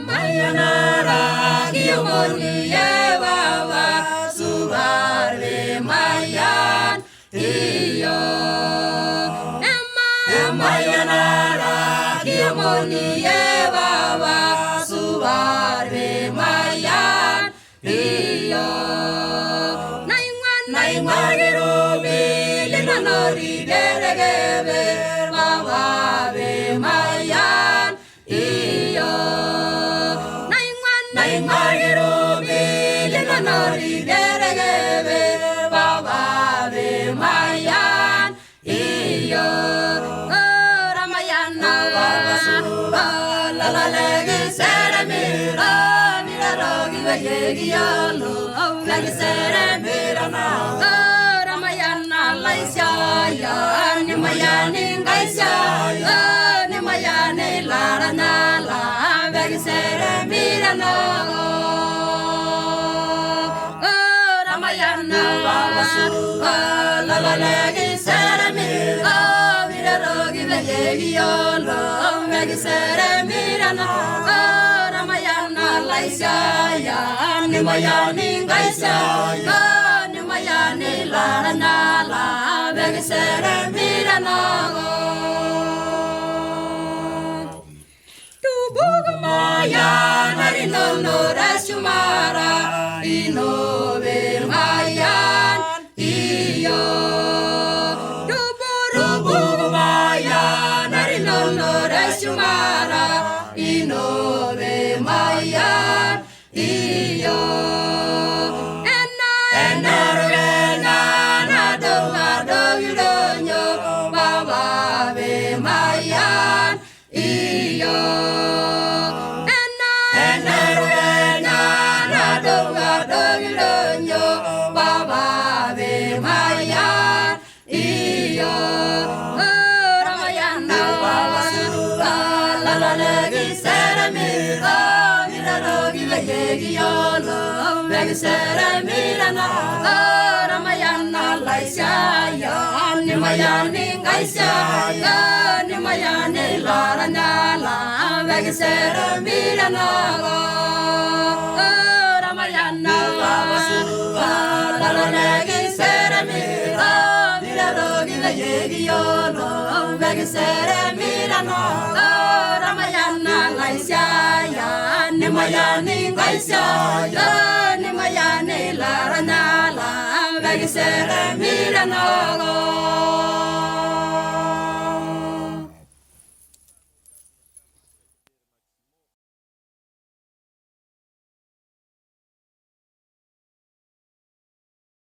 Mayanara Giyomoniye Baba Subare Mayan Iyo Mayanara Giyomoniye Baba Subare Mayan Iyo Naingwan Girubi Linanori Deregebe Baba Be Mayan Iyo Naingwan Girubi Linanori Deregebe Baba Be Mayan Iyo Ramayana Baba Suba La la legi sere mira Mira rogi vayegi yalo Legi sere mira na Ramayana laisya ya Nimayani ngaisya Nimayani lara na la Legi sere mira na Ramayana Baba Suba La la legi sere mira Mira rogi vayegi yalo Legi sere mira na Ramayana laisya ya Nimayani ngaisya Nimayani lara na la Legi sere mira na Maya narino no rasumara ino ver mayan iyo dubu maya narino no rasumara ino ver mayan iyo enarena na do yudonyo baba be mayan iyo Baba be Mayan iyo Ramayana Baba Suba la la legi sere mira Mira rogi vayegi yolo Vegi sere mira na Ramayana laisya ya Nimayani ngaisya Nimayani lara nyala Vegi sere mira na Ramayana Baba Suba la la legi sere mira Mira rogi vayegi yolo Vegi sere mira na Ramayana laisya ya Nimayani ngaisya Nimayani lara nyala Vegi sere mira na